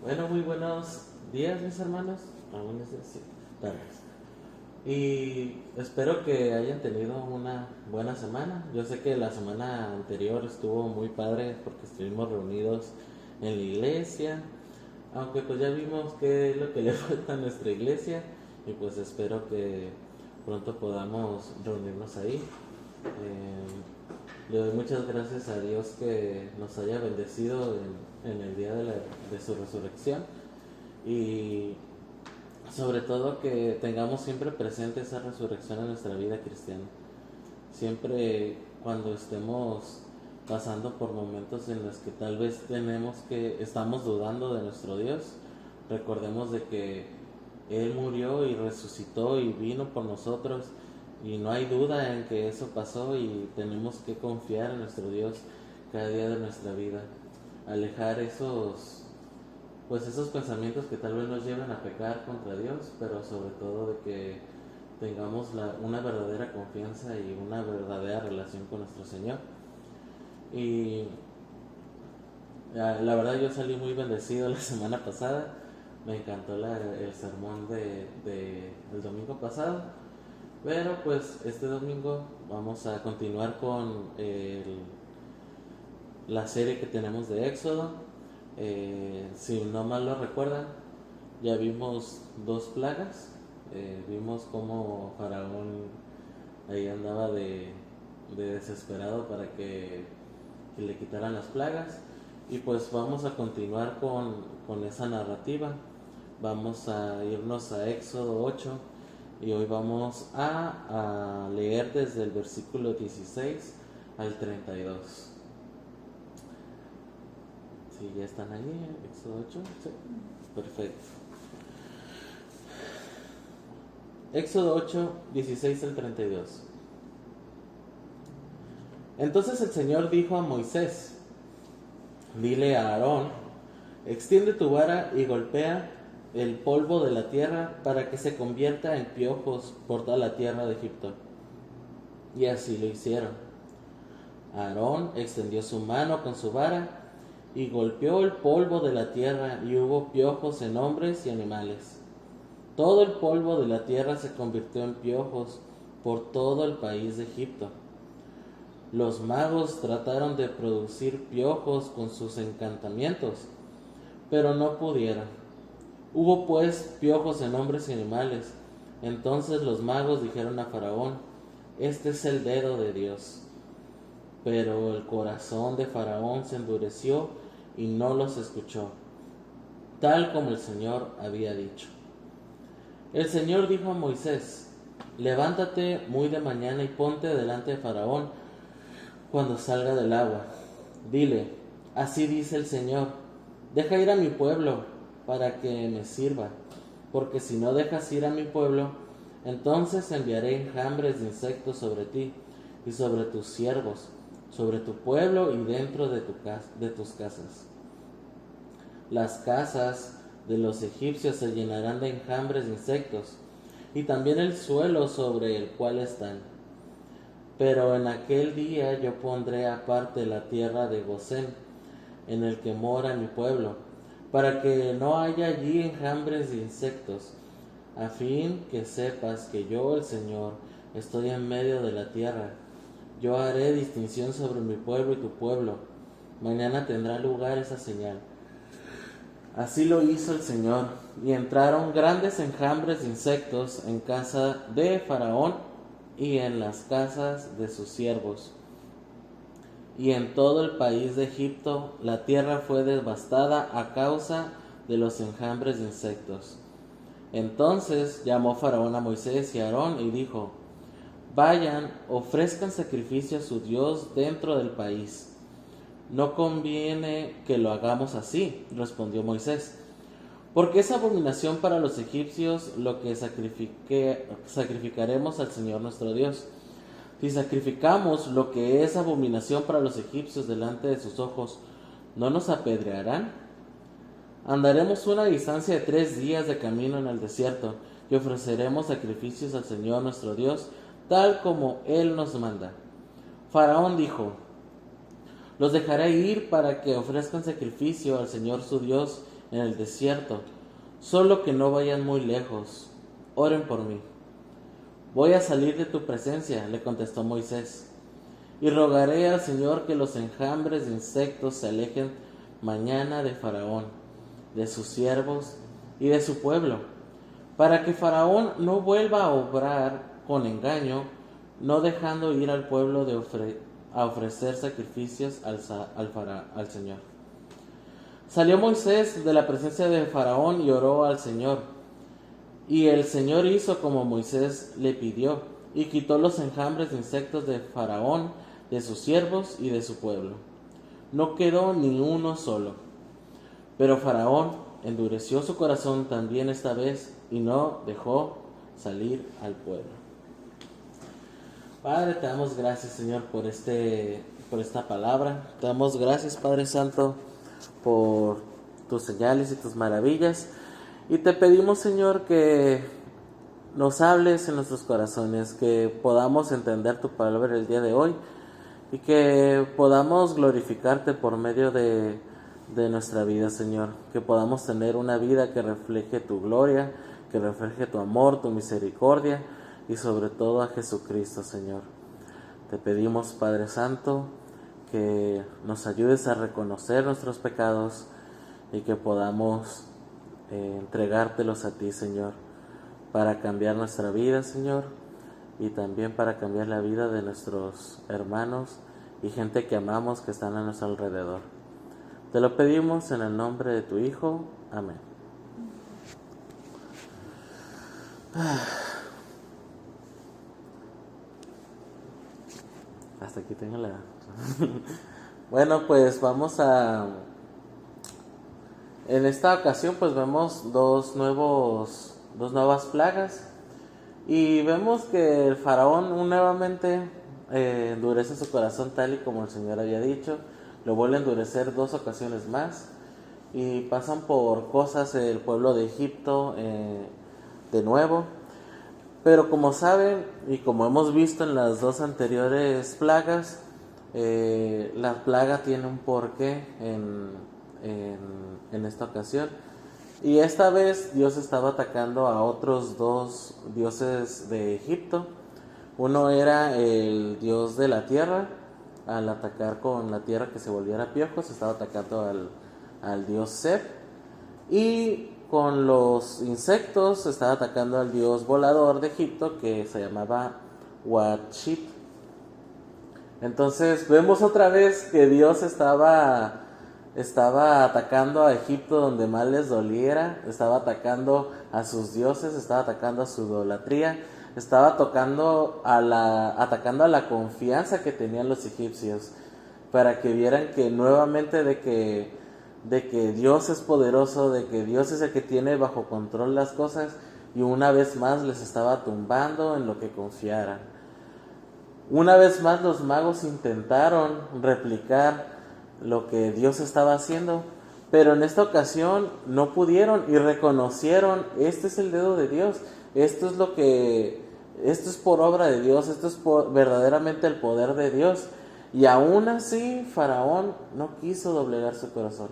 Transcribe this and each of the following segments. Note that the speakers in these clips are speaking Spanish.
Bueno, muy buenos días, mis hermanos. Aún es decir, tardes. Y espero que hayan tenido una buena semana. Yo sé que la semana anterior estuvo muy padre porque estuvimos reunidos en la iglesia. Aunque pues ya vimos qué es lo que le falta a nuestra iglesia. Y pues espero que pronto podamos reunirnos ahí. Le doy muchas gracias a Dios que nos haya bendecido en el día de su resurrección y sobre todo que tengamos siempre presente esa resurrección en nuestra vida cristiana. Siempre cuando estemos pasando por momentos en los que tal vez estamos dudando de nuestro Dios, recordemos de que Él murió y resucitó y vino por nosotros y no hay duda en que eso pasó y tenemos que confiar en nuestro Dios cada día de nuestra vida. Alejar esos pensamientos que tal vez nos lleven a pecar contra Dios, pero sobre todo de que tengamos una verdadera confianza y una verdadera relación con nuestro Señor. Y la verdad yo salí muy bendecido la semana pasada, me encantó el sermón del domingo pasado, pero pues este domingo vamos a continuar con la serie que tenemos de Éxodo. Si no mal lo recuerdan, ya vimos dos plagas. Vimos cómo Faraón ahí andaba de desesperado para que le quitaran las plagas. Y pues vamos a continuar con esa narrativa. Vamos a irnos a Éxodo 8 y hoy vamos a leer desde el versículo 16 al 32. Si ya están ahí, Éxodo 8, sí, perfecto. Éxodo 8, 16 al 32. Entonces el Señor dijo a Moisés: dile a Aarón, extiende tu vara y golpea el polvo de la tierra para que se convierta en piojos por toda la tierra de Egipto. Y así lo hicieron. Aarón extendió su mano con su vara y golpeó el polvo de la tierra y hubo piojos en hombres y animales. Todo el polvo de la tierra se convirtió en piojos por todo el país de Egipto. Los magos trataron de producir piojos con sus encantamientos, pero no pudieron. Hubo pues piojos en hombres y animales. Entonces los magos dijeron a Faraón: este es el dedo de Dios. Pero el corazón de Faraón se endureció y no los escuchó, tal como el Señor había dicho. El Señor dijo a Moisés: levántate muy de mañana y ponte delante de Faraón cuando salga del agua. Dile: así dice el Señor, deja ir a mi pueblo para que me sirva, porque si no dejas ir a mi pueblo, entonces enviaré enjambres de insectos sobre ti y sobre tus siervos, sobre tu pueblo y dentro de tus casas. Las casas de los egipcios se llenarán de enjambres de insectos, y también el suelo sobre el cual están. Pero en aquel día yo pondré aparte la tierra de Gosén, en el que mora mi pueblo, para que no haya allí enjambres de insectos, a fin que sepas que yo, el Señor, estoy en medio de la tierra. Yo haré distinción sobre mi pueblo y tu pueblo. Mañana tendrá lugar esa señal. Así lo hizo el Señor, y entraron grandes enjambres de insectos en casa de Faraón y en las casas de sus siervos. Y en todo el país de Egipto la tierra fue devastada a causa de los enjambres de insectos. Entonces llamó Faraón a Moisés y a Aarón y dijo: vayan, ofrezcan sacrificio a su Dios dentro del país. No conviene que lo hagamos así, respondió Moisés, porque es abominación para los egipcios lo que sacrificaremos al Señor nuestro Dios. Si sacrificamos lo que es abominación para los egipcios delante de sus ojos, ¿no nos apedrearán? Andaremos una distancia de 3 días de camino en el desierto y ofreceremos sacrificios al Señor nuestro Dios, tal como Él nos manda. Faraón dijo: los dejaré ir para que ofrezcan sacrificio al Señor su Dios en el desierto, solo que no vayan muy lejos. Oren por mí. Voy a salir de tu presencia, le contestó Moisés, y rogaré al Señor que los enjambres de insectos se alejen mañana de Faraón, de sus siervos y de su pueblo, para que Faraón no vuelva a obrar con engaño, no dejando ir al pueblo a ofrecer sacrificios al Señor. Salió Moisés de la presencia de Faraón y oró al Señor. Y el Señor hizo como Moisés le pidió, y quitó los enjambres de insectos de Faraón, de sus siervos y de su pueblo. No quedó ni uno solo. Pero Faraón endureció su corazón también esta vez, y no dejó salir al pueblo. Padre, te damos gracias, Señor, por esta palabra. Te damos gracias, Padre Santo, por tus señales y tus maravillas. Y te pedimos, Señor, que nos hables en nuestros corazones, que podamos entender tu palabra el día de hoy y que podamos glorificarte por medio de nuestra vida, Señor. Que podamos tener una vida que refleje tu gloria, que refleje tu amor, tu misericordia y sobre todo a Jesucristo, Señor. Te pedimos, Padre Santo, que nos ayudes a reconocer nuestros pecados y que podamos entregártelos a ti, Señor, para cambiar nuestra vida, Señor, y también para cambiar la vida de nuestros hermanos y gente que amamos que están a nuestro alrededor. Te lo pedimos en el nombre de tu Hijo. Amén. Hasta aquí tengo la... Bueno, pues vamos a... En esta ocasión pues vemos dos nuevas plagas y vemos que el faraón nuevamente endurece su corazón tal y como el Señor había dicho, lo vuelve a endurecer 2 ocasiones más y pasan por cosas el pueblo de Egipto de nuevo. Pero como saben y como hemos visto en las 2 anteriores plagas, la plaga tiene un porqué en esta ocasión. Y esta vez Dios estaba atacando a otros 2 dioses de Egipto. Uno era el dios de la tierra. Al atacar con la tierra que se volviera piojos, estaba atacando al dios Seb. Y con los insectos estaba atacando al dios volador de Egipto, que se llamaba Watchit. Entonces vemos otra vez que Dios estaba atacando a Egipto donde más les doliera, estaba atacando a sus dioses, estaba atacando a su idolatría, estaba atacando a la confianza que tenían los egipcios, para que vieran que nuevamente de que Dios es poderoso, de que Dios es el que tiene bajo control las cosas, y una vez más les estaba tumbando en lo que confiaran. Una vez más los magos intentaron replicar lo que Dios estaba haciendo, pero en esta ocasión no pudieron y reconocieron: este es el dedo de Dios, esto es por obra de Dios, esto es verdaderamente el poder de Dios. Y aún así Faraón no quiso doblegar su corazón.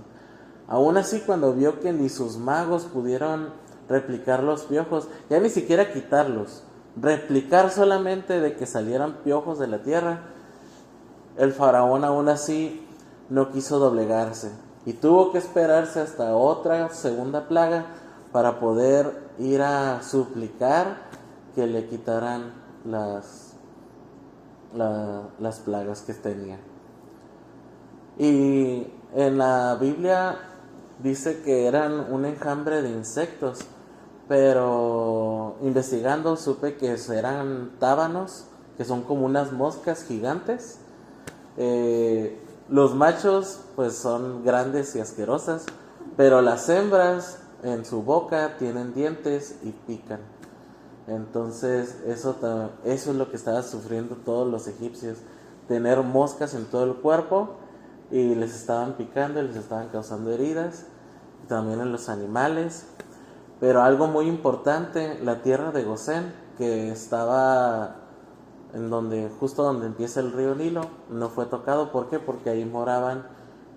Aún así, cuando vio que ni sus magos pudieron replicar los piojos, ya ni siquiera quitarlos, replicar solamente de que salieran piojos de la tierra, el faraón aún así no quiso doblegarse y tuvo que esperarse hasta otra segunda plaga para poder ir a suplicar que le quitaran las plagas que tenía. Y en la Biblia dice que eran un enjambre de insectos, pero investigando supe que eran tábanos, que son como unas moscas gigantes. Los machos pues son grandes y asquerosas, pero las hembras en su boca tienen dientes y pican. Entonces eso es lo que estaban sufriendo todos los egipcios, tener moscas en todo el cuerpo y les estaban picando y les estaban causando heridas, también en los animales. Pero algo muy importante, la tierra de Gosén, que estaba justo donde empieza el río Nilo, no fue tocado. ¿Por qué? Porque ahí moraban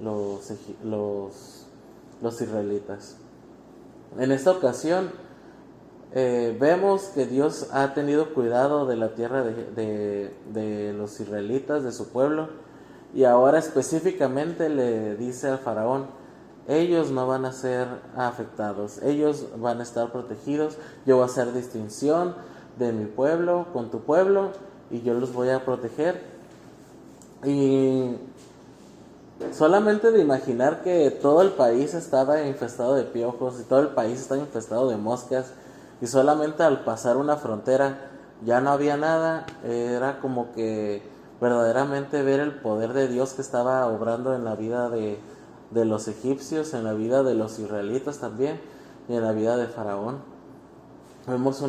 los los israelitas. En esta ocasión vemos que Dios ha tenido cuidado de la tierra de los israelitas, de su pueblo, y ahora específicamente le dice al faraón: ellos no van a ser afectados, ellos van a estar protegidos, yo voy a hacer distinción de mi pueblo con tu pueblo y yo los voy a proteger. Y solamente de imaginar que todo el país estaba infestado de piojos y todo el país estaba infestado de moscas, y solamente al pasar una frontera ya no había nada, era como que verdaderamente ver el poder de Dios que estaba obrando en la vida de los egipcios, en la vida de los israelitas también, y en la vida de Faraón. Vemos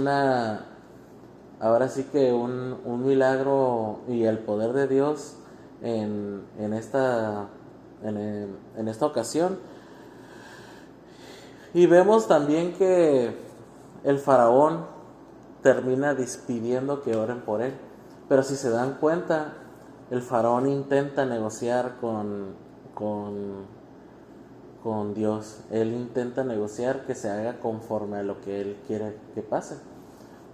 ahora sí que un milagro y el poder de Dios en esta ocasión. Y vemos también que el faraón termina pidiendo que oren por él. Pero si se dan cuenta, el faraón intenta negociar con Dios. Él intenta negociar que se haga conforme a lo que él quiere que pase.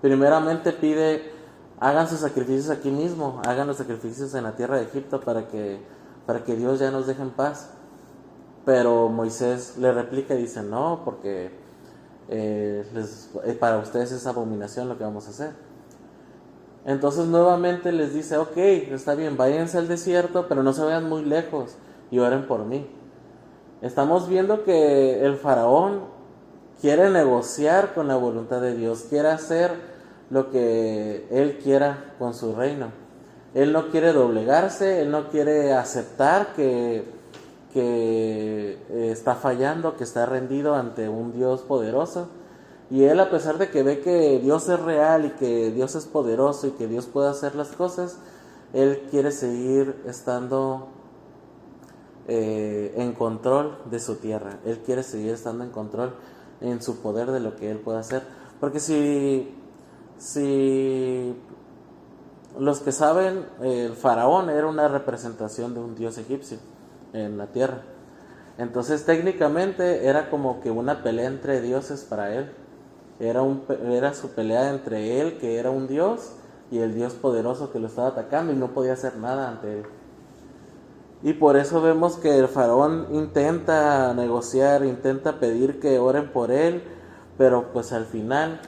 Primeramente pide: hagan sus sacrificios aquí mismo, hagan los sacrificios en la tierra de Egipto para que Dios ya nos deje en paz. Pero Moisés le replica y dice: no, porque para ustedes es abominación lo que vamos a hacer. Entonces nuevamente les dice: ok, está bien, váyanse al desierto, pero no se vayan muy lejos y oren por mí. Estamos viendo que el faraón quiere negociar con la voluntad de Dios, quiere hacer lo que él quiera con su reino. Él no quiere doblegarse, él no quiere aceptar que está fallando, que está rendido ante un Dios poderoso. Y él, a pesar de que ve que Dios es real y que Dios es poderoso y que Dios puede hacer las cosas, él quiere seguir estando en control de su tierra. Él quiere seguir estando en control en su poder de lo que él puede hacer. Porque si los que saben, el faraón era una representación de un dios egipcio en la tierra. Entonces técnicamente era como que una pelea entre dioses para él. Era su pelea entre él, que era un dios, y el dios poderoso que lo estaba atacando, y no podía hacer nada ante él. Y por eso vemos que el faraón intenta negociar, intenta pedir que oren por él, pero pues al final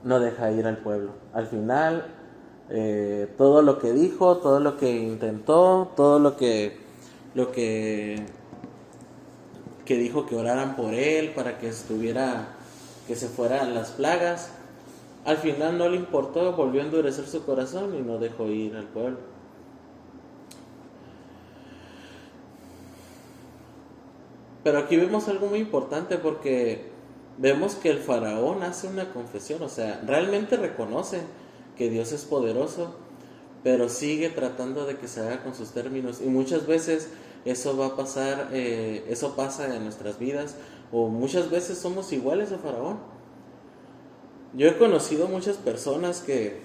no deja ir al pueblo. Al final todo lo que dijo, todo lo que intentó, todo lo que dijo que oraran por él para que se fueran las plagas, al final no le importó, volvió a endurecer su corazón y no dejó ir al pueblo. Pero aquí vemos algo muy importante, porque vemos que el faraón hace una confesión, o sea, realmente reconoce que Dios es poderoso, pero sigue tratando de que se haga con sus términos. Y muchas veces eso va a pasar, eso pasa en nuestras vidas, o muchas veces somos iguales a faraón. Yo he conocido muchas personas que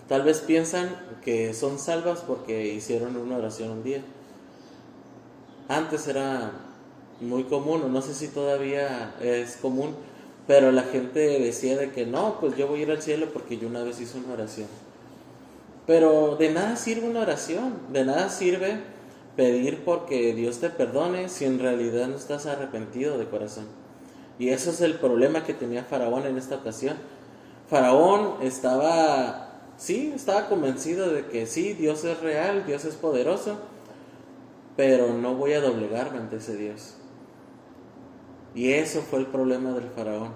tal vez piensan que son salvas porque hicieron una oración un día. Antes era muy común, o no sé si todavía es común, pero la gente decía de que no, pues yo voy a ir al cielo porque yo una vez hice una oración. Pero de nada sirve una oración, de nada sirve pedir porque Dios te perdone si en realidad no estás arrepentido de corazón. Y eso es el problema que tenía Faraón en esta ocasión. Faraón estaba convencido de que sí, Dios es real, Dios es poderoso, pero no voy a doblegarme ante ese Dios. Y eso fue el problema del faraón.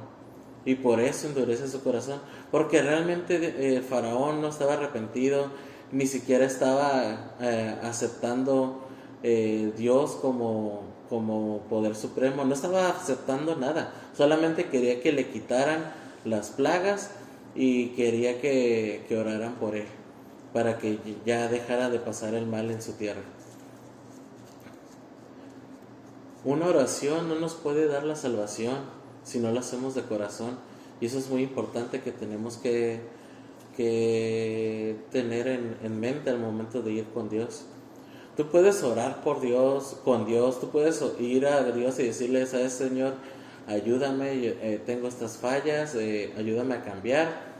Y por eso endurece su corazón. Porque realmente el faraón no estaba arrepentido, ni siquiera estaba aceptando Dios como poder supremo. No estaba aceptando nada. Solamente quería que le quitaran las plagas y quería que oraran por él, para que ya dejara de pasar el mal en su tierra. Una oración no nos puede dar la salvación si no lo hacemos de corazón. Y eso es muy importante, que tenemos que tener en mente al momento de ir con Dios. Tú puedes orar por Dios, con Dios, tú puedes ir a Dios y decirle, ¿sabes, Señor? Ayúdame, tengo estas fallas, ayúdame a cambiar.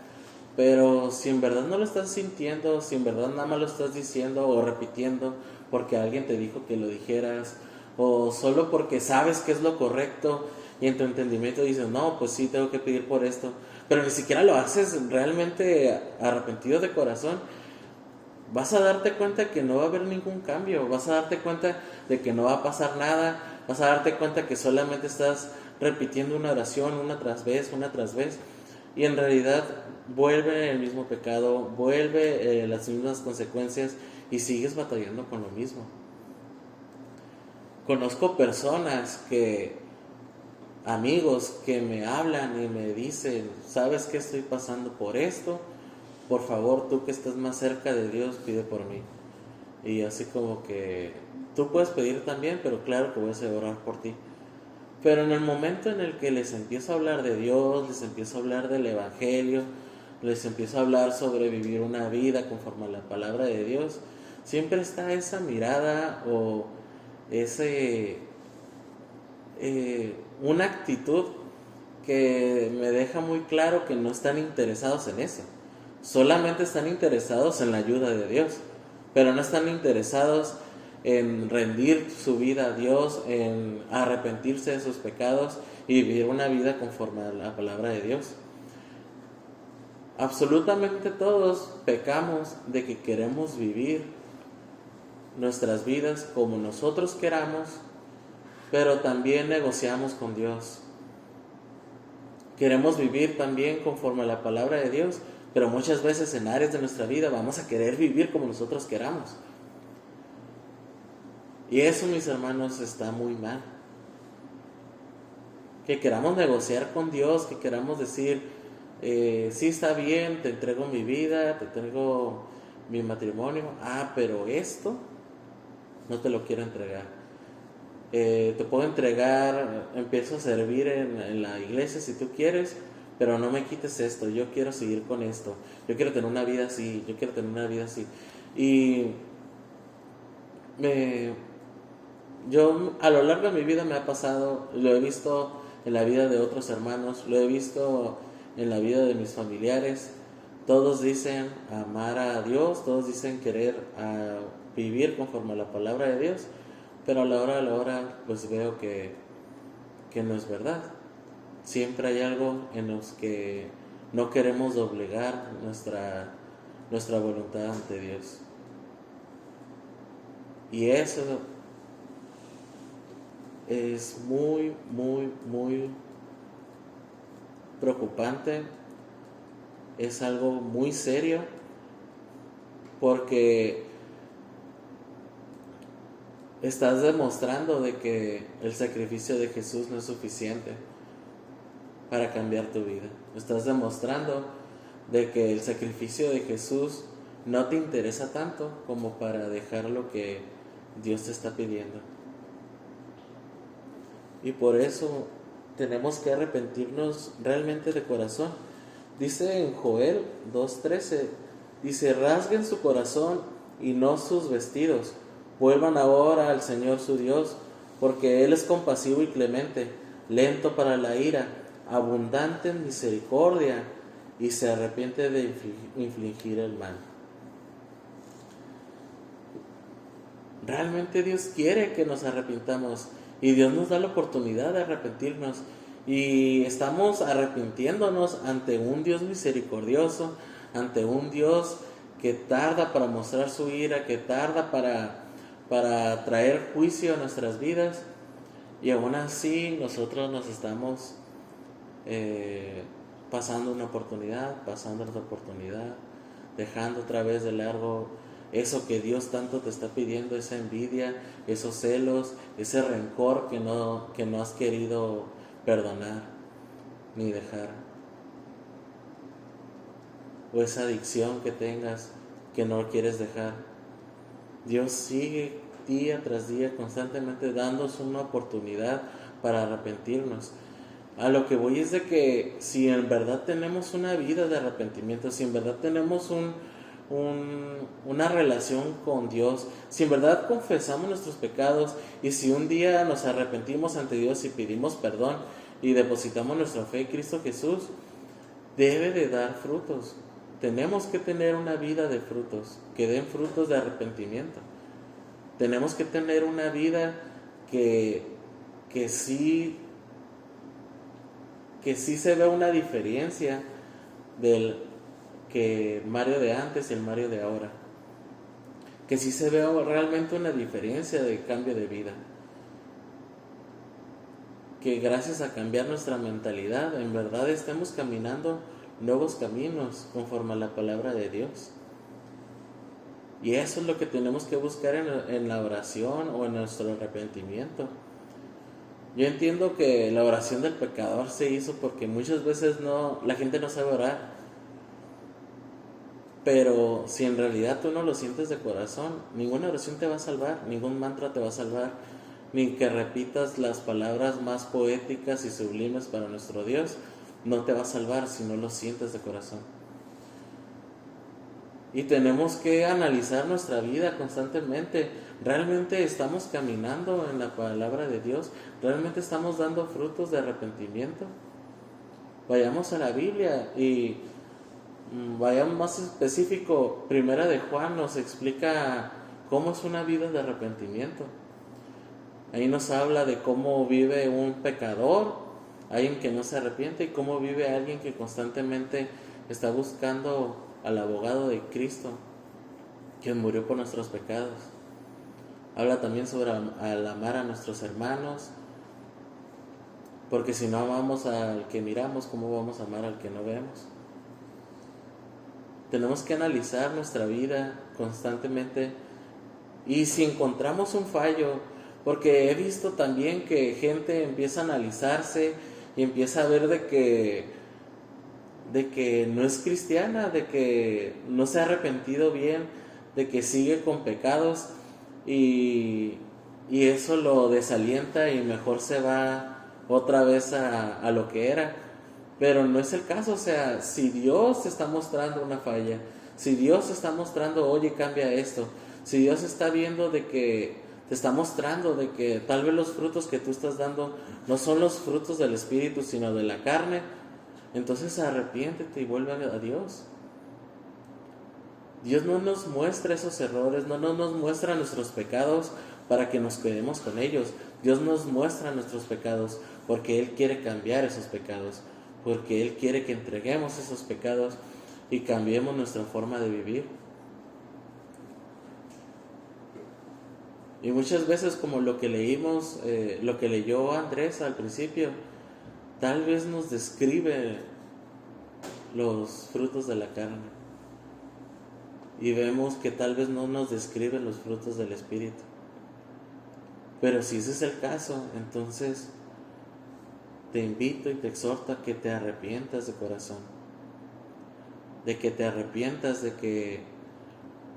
Pero si en verdad no lo estás sintiendo, si en verdad nada más lo estás diciendo o repitiendo porque alguien te dijo que lo dijeras, o solo porque sabes que es lo correcto y en tu entendimiento dices, no, pues sí, tengo que pedir por esto, pero ni siquiera lo haces realmente arrepentido de corazón, vas a darte cuenta que no va a haber ningún cambio, vas a darte cuenta de que no va a pasar nada, vas a darte cuenta que solamente estás repitiendo una oración una tras vez, y en realidad vuelve el mismo pecado, vuelve las mismas consecuencias y sigues batallando con lo mismo. Conozco personas amigos que me hablan y me dicen, ¿sabes que estoy pasando por esto? Por favor, tú que estás más cerca de Dios, pide por mí. Y así como que tú puedes pedir también, pero claro que voy a orar por ti. Pero en el momento en el que les empiezo a hablar de Dios, les empiezo a hablar del Evangelio, les empiezo a hablar sobre vivir una vida conforme a la palabra de Dios, siempre está esa mirada o ese una actitud que me deja muy claro que no están interesados en eso. Solamente están interesados en la ayuda de Dios, pero no están interesados en rendir su vida a Dios, en arrepentirse de sus pecados y vivir una vida conforme a la palabra de Dios. Absolutamente todos pecamos de que queremos vivir nuestras vidas como nosotros queramos, pero también negociamos con Dios. Queremos vivir también conforme a la palabra de Dios, pero muchas veces en áreas de nuestra vida vamos a querer vivir como nosotros queramos. Y eso, mis hermanos, está muy mal. Que queramos negociar con Dios, que queramos decir, sí está bien, te entrego mi vida, te entrego mi matrimonio, pero esto no te lo quiero entregar. Te puedo entregar, empiezo a servir en la iglesia si tú quieres, pero no me quites esto, yo quiero seguir con esto, yo quiero tener una vida así, yo quiero tener una vida así. Y yo a lo largo de mi vida me ha pasado, lo he visto en la vida de otros hermanos, lo he visto en la vida de mis familiares. Todos dicen amar a Dios, todos dicen querer vivir conforme a la palabra de Dios, pero a la hora pues veo que no es verdad. Siempre hay algo en los que no queremos doblegar nuestra voluntad ante Dios. Y eso es muy, muy, muy preocupante. Es algo muy serio porque estás demostrando de que el sacrificio de Jesús no es suficiente para cambiar tu vida. Estás demostrando de que el sacrificio de Jesús no te interesa tanto como para dejar lo que Dios te está pidiendo. Y por eso tenemos que arrepentirnos realmente de corazón. Dice en Joel 2:13, dice, rasguen su corazón y no sus vestidos. Vuelvan ahora al Señor su Dios, porque Él es compasivo y clemente, lento para la ira, abundante en misericordia y se arrepiente de infligir el mal. Realmente Dios quiere que nos arrepintamos y Dios nos da la oportunidad de arrepentirnos y estamos arrepintiéndonos ante un Dios misericordioso, ante un Dios que tarda para mostrar su ira, que tarda para traer juicio a nuestras vidas, y aún así nosotros nos estamos pasando una oportunidad, dejando otra vez de largo eso que Dios tanto te está pidiendo, esa envidia, esos celos, ese rencor que no has querido perdonar ni dejar, o esa adicción que tengas que no quieres dejar. Dios sigue día tras día constantemente dándonos una oportunidad para arrepentirnos. A lo que voy es de que si en verdad tenemos una vida de arrepentimiento, si en verdad tenemos una relación con Dios, si en verdad confesamos nuestros pecados y si un día nos arrepentimos ante Dios y pedimos perdón y depositamos nuestra fe en Cristo Jesús, debe de dar frutos. Tenemos que tener una vida de frutos, que den frutos de arrepentimiento. Tenemos que tener una vida que sí se ve una diferencia del que Mario de antes y el Mario de ahora. Que sí se ve realmente una diferencia de cambio de vida. Que gracias a cambiar nuestra mentalidad, en verdad estemos caminando nuevos caminos conforme a la palabra de Dios. Y eso es lo que tenemos que buscar en la oración o en nuestro arrepentimiento. Yo entiendo que la oración del pecador se hizo porque muchas veces la gente no sabe orar. Pero si en realidad tú no lo sientes de corazón, ninguna oración te va a salvar, ningún mantra te va a salvar, ni que repitas las palabras más poéticas y sublimes para nuestro Dios, no te va a salvar si no lo sientes de corazón. Y tenemos que analizar nuestra vida constantemente. ¿Realmente estamos caminando en la palabra de Dios? ¿Realmente estamos dando frutos de arrepentimiento? Vayamos a la Biblia y vayamos más específico. Primera de Juan nos explica cómo es una vida de arrepentimiento. Ahí nos habla de cómo vive un pecador, alguien que no se arrepiente, y cómo vive alguien que constantemente está buscando al abogado de Cristo, quien murió por nuestros pecados. Habla también sobre al amar a nuestros hermanos, porque si no amamos al que miramos, ¿cómo vamos a amar al que no vemos? Tenemos que analizar nuestra vida constantemente, y si encontramos un fallo, porque he visto también que gente empieza a analizarse y empieza a ver de que no es cristiana, de que no se ha arrepentido bien, de que sigue con pecados, y eso lo desalienta y mejor se va otra vez a lo que era. Pero no es el caso. O sea, si Dios te está mostrando una falla, si Dios te está mostrando, oye, cambia esto, si Dios está viendo de que te está mostrando de que tal vez los frutos que tú estás dando no son los frutos del Espíritu, sino de la carne, entonces arrepiéntete y vuelve a Dios. Dios no nos muestra esos errores, no nos muestra nuestros pecados para que nos quedemos con ellos. Dios nos muestra nuestros pecados porque Él quiere cambiar esos pecados, porque Él quiere que entreguemos esos pecados y cambiemos nuestra forma de vivir. Y muchas veces, como lo que leímos, lo que leyó Andrés al principio, tal vez nos describe los frutos de la carne. Y vemos que tal vez no nos describen los frutos del Espíritu. Pero si ese es el caso, entonces te invito y te exhorto a que te arrepientas de corazón. De que te arrepientas de que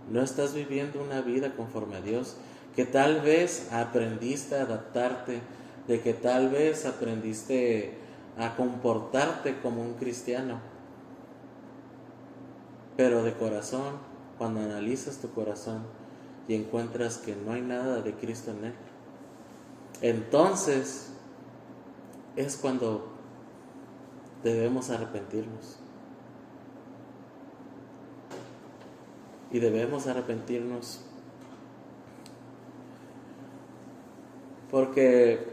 no estás viviendo una vida conforme a Dios. Que tal vez aprendiste a adaptarte, de que tal vez aprendiste a comportarte como un cristiano. Pero de corazón, cuando analizas tu corazón y encuentras que no hay nada de Cristo en él, entonces es cuando debemos arrepentirnos. Y debemos arrepentirnos porque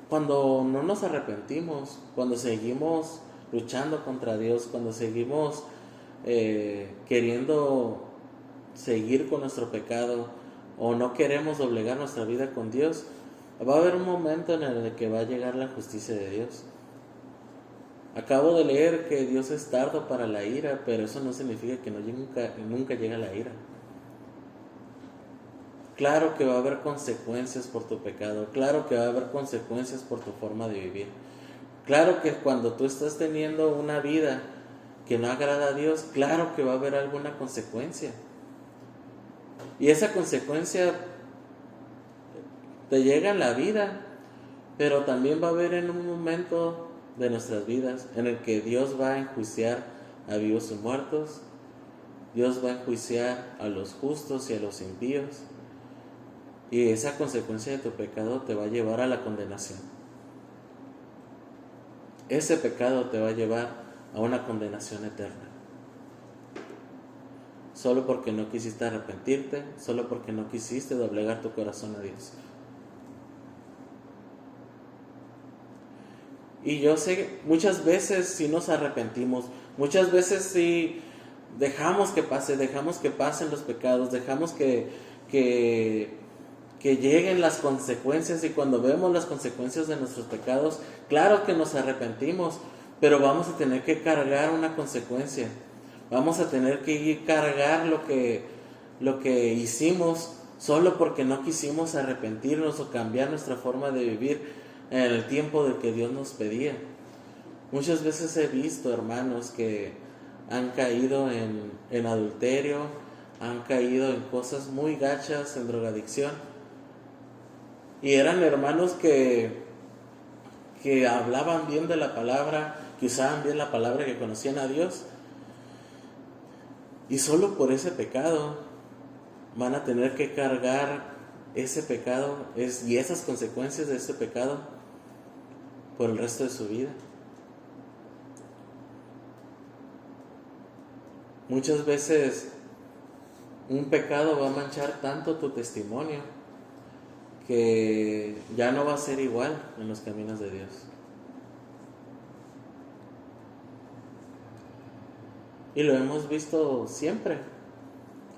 cuando no nos arrepentimos, cuando seguimos luchando contra Dios, cuando seguimos queriendo seguir con nuestro pecado o no queremos doblegar nuestra vida con Dios, va a haber un momento en el que va a llegar la justicia de Dios. Acabo de leer que Dios es tardo para la ira, pero eso no significa que nunca llega la ira. Claro que va a haber consecuencias por tu pecado, claro que va a haber consecuencias por tu forma de vivir. Claro que cuando tú estás teniendo una vida que no agrada a Dios, claro que va a haber alguna consecuencia. Y esa consecuencia te llega en la vida, pero también va a haber en un momento de nuestras vidas en el que Dios va a enjuiciar a vivos y muertos. Dios va a enjuiciar a los justos y a los impíos, y esa consecuencia de tu pecado te va a llevar a la condenación. Ese pecado te va a llevar a una condenación eterna. Solo porque no quisiste arrepentirte, solo porque no quisiste doblegar tu corazón a Dios. Y yo sé, muchas veces sí nos arrepentimos, muchas veces sí dejamos que pasen los pecados, dejamos que lleguen las consecuencias, y cuando vemos las consecuencias de nuestros pecados, claro que nos arrepentimos, pero vamos a tener que cargar una consecuencia, vamos a tener que cargar lo que hicimos solo porque no quisimos arrepentirnos o cambiar nuestra forma de vivir en el tiempo de que Dios nos pedía. Muchas veces he visto hermanos que han caído en adulterio, han caído en cosas muy gachas, en drogadicción, y eran hermanos que hablaban bien de la palabra, que usaban bien la palabra, que conocían a Dios, y solo por ese pecado van a tener que cargar ese pecado y esas consecuencias de ese pecado por el resto de su vida. Muchas veces un pecado va a manchar tanto tu testimonio que ya no va a ser igual en los caminos de Dios. Y lo hemos visto siempre.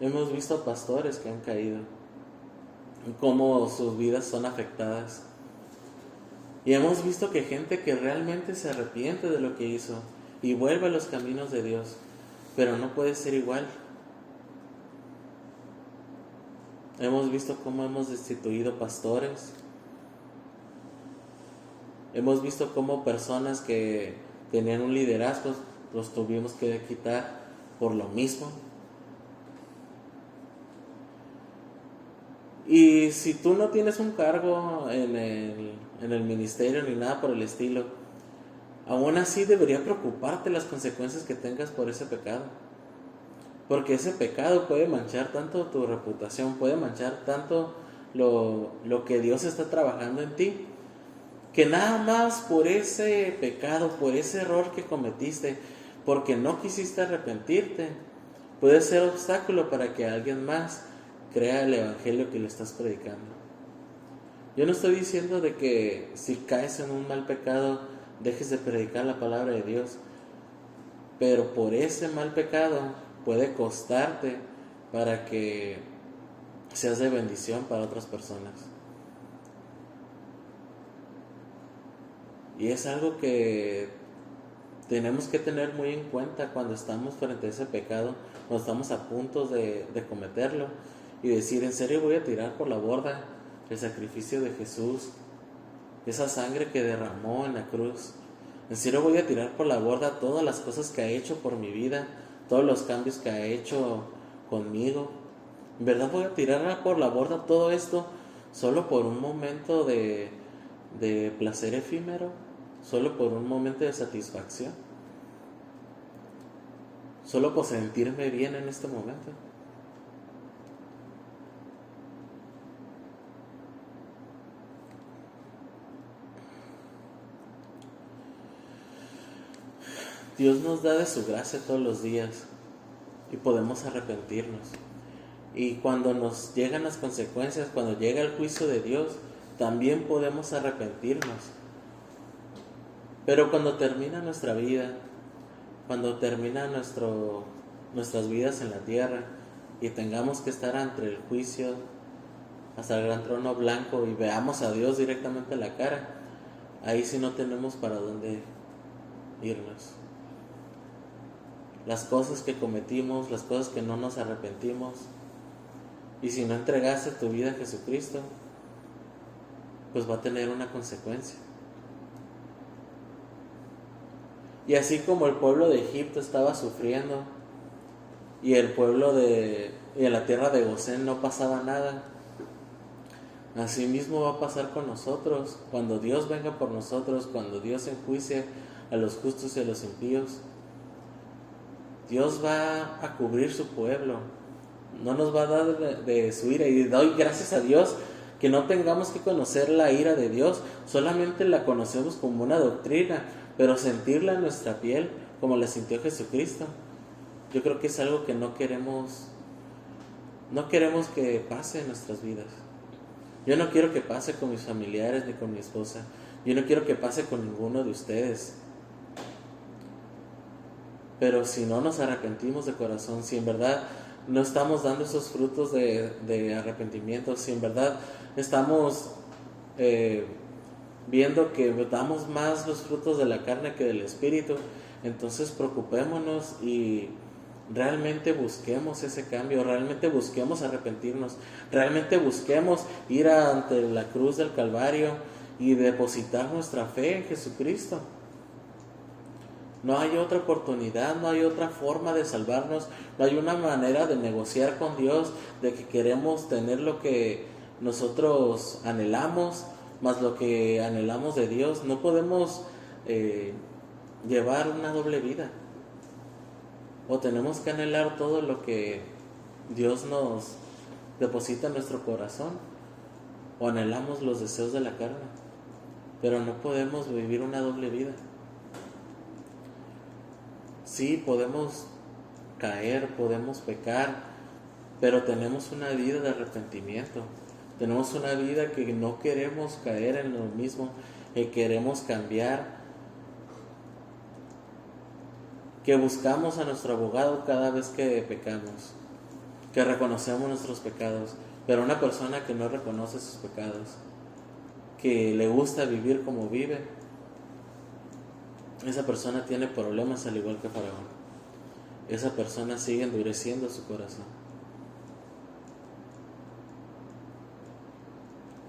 Hemos visto pastores que han caído, cómo sus vidas son afectadas. Y hemos visto que gente que realmente se arrepiente de lo que hizo y vuelve a los caminos de Dios, pero no puede ser igual. Hemos visto cómo hemos destituido pastores. Hemos visto cómo personas que tenían un liderazgo los tuvimos que quitar por lo mismo. Y si tú no tienes un cargo en el ministerio ni nada por el estilo, aún así debería preocuparte las consecuencias que tengas por ese pecado. Porque ese pecado puede manchar tanto tu reputación, puede manchar tanto lo que Dios está trabajando en ti, que nada más por ese pecado, por ese error que cometiste, porque no quisiste arrepentirte, puede ser obstáculo para que alguien más crea el evangelio que le estás predicando. Yo no estoy diciendo de que si caes en un mal pecado dejes de predicar la palabra de Dios, pero por ese mal pecado puede costarte para que seas de bendición para otras personas. Y es algo que tenemos que tener muy en cuenta cuando estamos frente a ese pecado, cuando estamos a punto de cometerlo, y decir, ¿en serio voy a tirar por la borda el sacrificio de Jesús? Esa sangre que derramó en la cruz. ¿En serio voy a tirar por la borda todas las cosas que ha hecho por mi vida? Todos los cambios que ha hecho conmigo. ¿En verdad voy a tirar por la borda todo esto solo por un momento de placer efímero? ¿Solo por un momento de satisfacción? ¿Solo por sentirme bien en este momento? Dios nos da de su gracia todos los días y podemos arrepentirnos. Y cuando nos llegan las consecuencias, cuando llega el juicio de Dios, también podemos arrepentirnos. Pero cuando termina nuestra vida, cuando termina nuestras vidas en la tierra y tengamos que estar ante el juicio, hasta el gran trono blanco, y veamos a Dios directamente a la cara, ahí sí no tenemos para dónde irnos. Las cosas que cometimos, las cosas que no nos arrepentimos, y si no entregaste tu vida a Jesucristo, pues va a tener una consecuencia. Y así como el pueblo de Egipto estaba sufriendo y el pueblo y en la tierra de Gosén no pasaba nada, así mismo va a pasar con nosotros. Cuando Dios venga por nosotros, cuando Dios enjuicie a los justos y a los impíos, Dios va a cubrir su pueblo, no nos va a dar de su ira. Y doy gracias a Dios que no tengamos que conocer la ira de Dios, solamente la conocemos como una doctrina, pero sentirla en nuestra piel como la sintió Jesucristo, yo creo que es algo que no queremos que pase en nuestras vidas. Yo no quiero que pase con mis familiares ni con mi esposa. Yo no quiero que pase con ninguno de ustedes. Pero si no nos arrepentimos de corazón, si en verdad no estamos dando esos frutos de arrepentimiento, si en verdad estamos viendo que damos más los frutos de la carne que del Espíritu, entonces preocupémonos y realmente busquemos ese cambio, realmente busquemos arrepentirnos, realmente busquemos ir ante la cruz del Calvario y depositar nuestra fe en Jesucristo. No hay otra oportunidad, no hay otra forma de salvarnos, no hay una manera de negociar con Dios de que queremos tener lo que nosotros anhelamos, más lo que anhelamos de Dios. No podemos llevar una doble vida. O tenemos que anhelar todo lo que Dios nos deposita en nuestro corazón, o anhelamos los deseos de la carne, pero no podemos vivir una doble vida. Sí, podemos caer, podemos pecar, pero tenemos una vida de arrepentimiento. Tenemos una vida que no queremos caer en lo mismo, que queremos cambiar, que buscamos a nuestro abogado cada vez que pecamos, que reconocemos nuestros pecados. Pero una persona que no reconoce sus pecados, que le gusta vivir como vive, esa persona tiene problemas al igual que Faraón. Esa persona sigue endureciendo su corazón.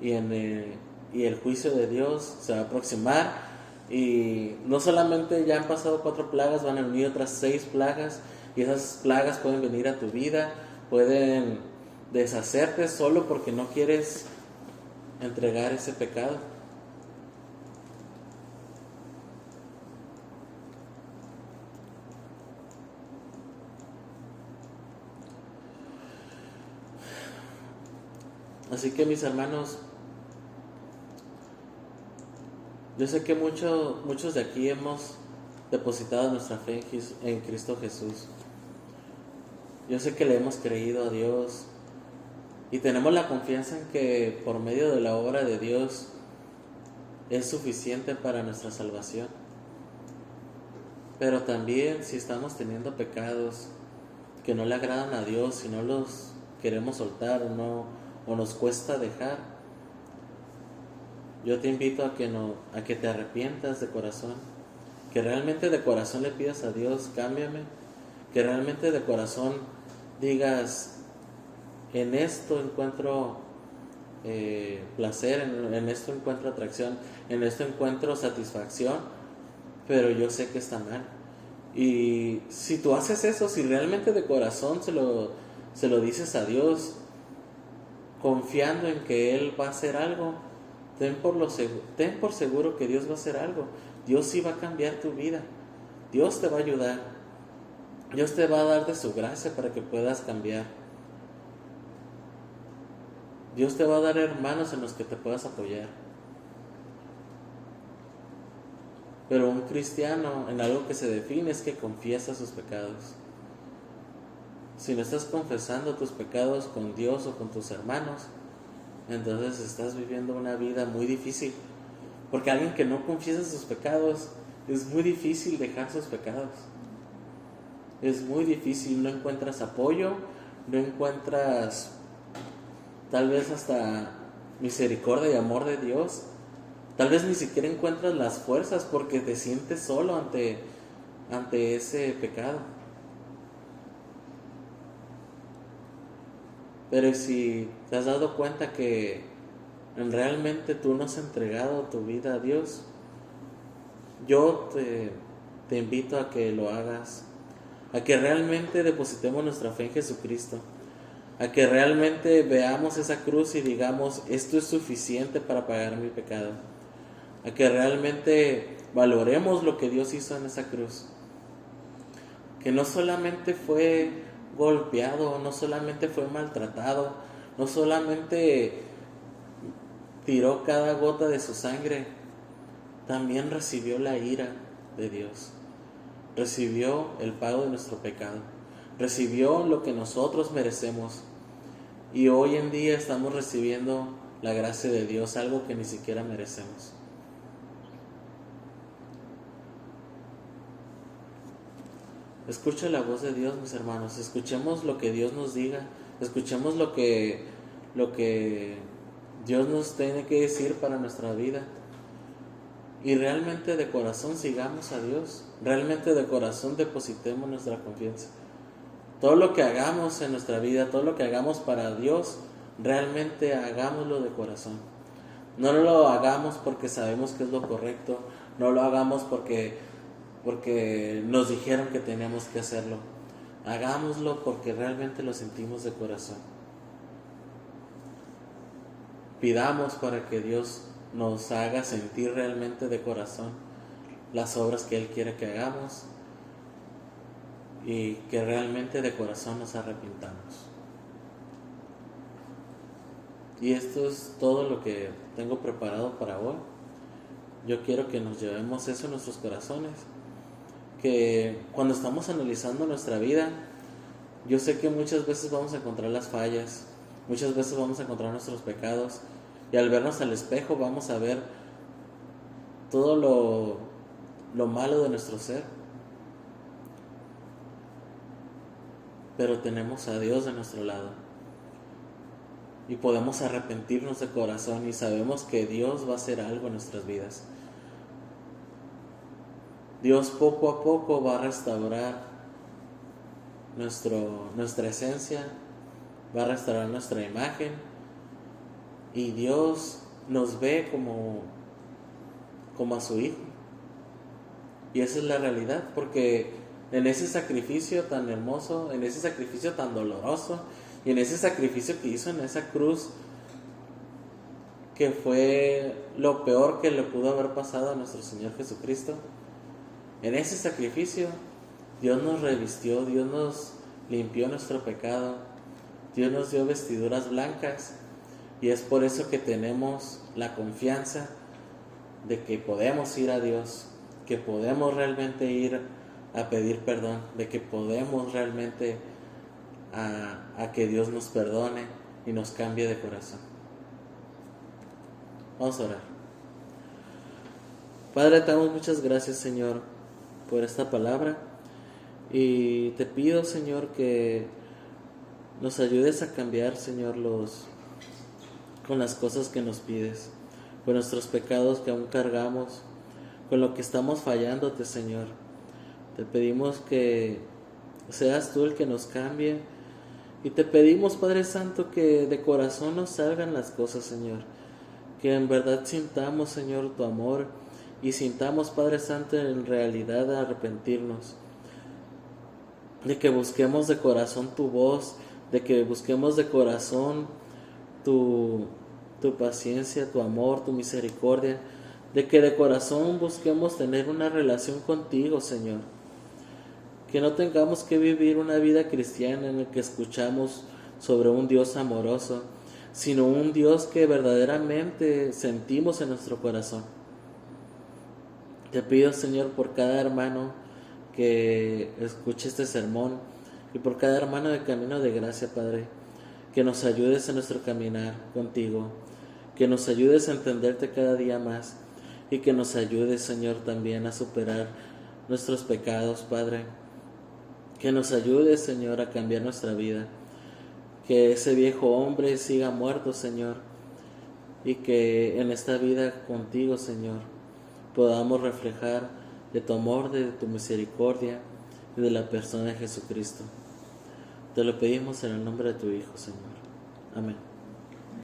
Y el juicio de Dios se va a aproximar. Y no solamente ya han pasado 4 plagas, van a venir otras 6 plagas. Y esas plagas pueden venir a tu vida, pueden deshacerte solo porque no quieres entregar ese pecado. Así que, mis hermanos, yo sé que muchos de aquí hemos depositado nuestra fe en Cristo Jesús. Yo sé que le hemos creído a Dios y tenemos la confianza en que por medio de la obra de Dios es suficiente para nuestra salvación. Pero también si estamos teniendo pecados que no le agradan a Dios, si no los queremos soltar o nos cuesta dejar, yo te invito a que te arrepientas de corazón, que realmente de corazón le pidas a Dios, cámbiame, que realmente de corazón digas, en esto encuentro placer, en esto encuentro atracción, en esto encuentro satisfacción, pero yo sé que está mal. Y si tú haces eso, si realmente de corazón se lo dices a Dios, confiando en que Él va a hacer algo, ten por seguro que Dios va a hacer algo. Dios sí va a cambiar tu vida. Dios te va a ayudar. Dios te va a dar de su gracia para que puedas cambiar. Dios te va a dar hermanos en los que te puedas apoyar. Pero un cristiano, en algo que se define, es que confiesa sus pecados. Si no estás confesando tus pecados con Dios o con tus hermanos, entonces estás viviendo una vida muy difícil. Porque alguien que no confiesa sus pecados, es muy difícil dejar sus pecados. Es muy difícil, no encuentras apoyo, no encuentras tal vez hasta misericordia y amor de Dios. Tal vez ni siquiera encuentras las fuerzas porque te sientes solo ante ese pecado. Pero si te has dado cuenta que realmente tú no has entregado tu vida a Dios, yo te invito a que lo hagas, a que realmente depositemos nuestra fe en Jesucristo, a que realmente veamos esa cruz y digamos, esto es suficiente para pagar mi pecado, a que realmente valoremos lo que Dios hizo en esa cruz. que no solamente fue golpeado, no solamente fue maltratado, no solamente tiró cada gota de su sangre, también recibió la ira de Dios, recibió el pago de nuestro pecado, recibió lo que nosotros merecemos, y hoy en día estamos recibiendo la gracia de Dios, algo que ni siquiera merecemos. Escucha la voz de Dios, mis hermanos. Escuchemos lo que Dios nos diga. Escuchemos lo que Dios nos tiene que decir para nuestra vida. Y realmente de corazón sigamos a Dios. Realmente de corazón depositemos nuestra confianza. Todo lo que hagamos en nuestra vida, todo lo que hagamos para Dios, realmente hagámoslo de corazón. No lo hagamos porque sabemos que es lo correcto. No lo hagamos porque nos dijeron que teníamos que hacerlo. Hagámoslo porque realmente lo sentimos de corazón. Pidamos para que Dios nos haga sentir realmente de corazón las obras que Él quiere que hagamos, y que realmente de corazón nos arrepintamos. Y esto es todo lo que tengo preparado para hoy. Yo quiero que nos llevemos eso en nuestros corazones, que cuando estamos analizando nuestra vida, yo sé que muchas veces vamos a encontrar las fallas, muchas veces vamos a encontrar nuestros pecados, y al vernos al espejo vamos a ver todo lo malo de nuestro ser. Pero tenemos a Dios de nuestro lado y podemos arrepentirnos de corazón, y sabemos que Dios va a hacer algo en nuestras vidas. Dios poco a poco va a restaurar nuestra esencia, va a restaurar nuestra imagen, y Dios nos ve como a su Hijo. Y esa es la realidad, porque en ese sacrificio tan hermoso, en ese sacrificio tan doloroso, y en ese sacrificio que hizo en esa cruz, que fue lo peor que le pudo haber pasado a nuestro Señor Jesucristo, en ese sacrificio Dios nos revistió, Dios nos limpió nuestro pecado, Dios nos dio vestiduras blancas, y es por eso que tenemos la confianza de que podemos ir a Dios, que podemos realmente ir a pedir perdón, de que podemos realmente a que Dios nos perdone y nos cambie de corazón. Vamos a orar. Padre, te damos muchas gracias, Señor, por esta palabra, y te pido, Señor, que nos ayudes a cambiar, Señor, con las cosas que nos pides, con nuestros pecados que aún cargamos, con lo que estamos fallándote, Señor. Te pedimos que seas tú el que nos cambie, y te pedimos, Padre Santo, que de corazón nos salgan las cosas, Señor, que en verdad sintamos, Señor, tu amor, y sintamos, Padre Santo, en realidad arrepentirnos, de que busquemos de corazón tu voz, de que busquemos de corazón tu paciencia, tu amor, tu misericordia, de que de corazón busquemos tener una relación contigo, Señor. Que no tengamos que vivir una vida cristiana en la que escuchamos sobre un Dios amoroso, sino un Dios que verdaderamente sentimos en nuestro corazón. Te pido, Señor, por cada hermano que escuche este sermón, y por cada hermano de Camino de Gracia, Padre, que nos ayudes en nuestro caminar contigo, que nos ayudes a entenderte cada día más, y que nos ayudes, Señor, también a superar nuestros pecados, Padre. Que nos ayudes, Señor, a cambiar nuestra vida, que ese viejo hombre siga muerto, Señor, y que en esta vida contigo, Señor, podamos reflejar de tu amor, de tu misericordia y de la persona de Jesucristo. Te lo pedimos en el nombre de tu Hijo, Señor. Amén.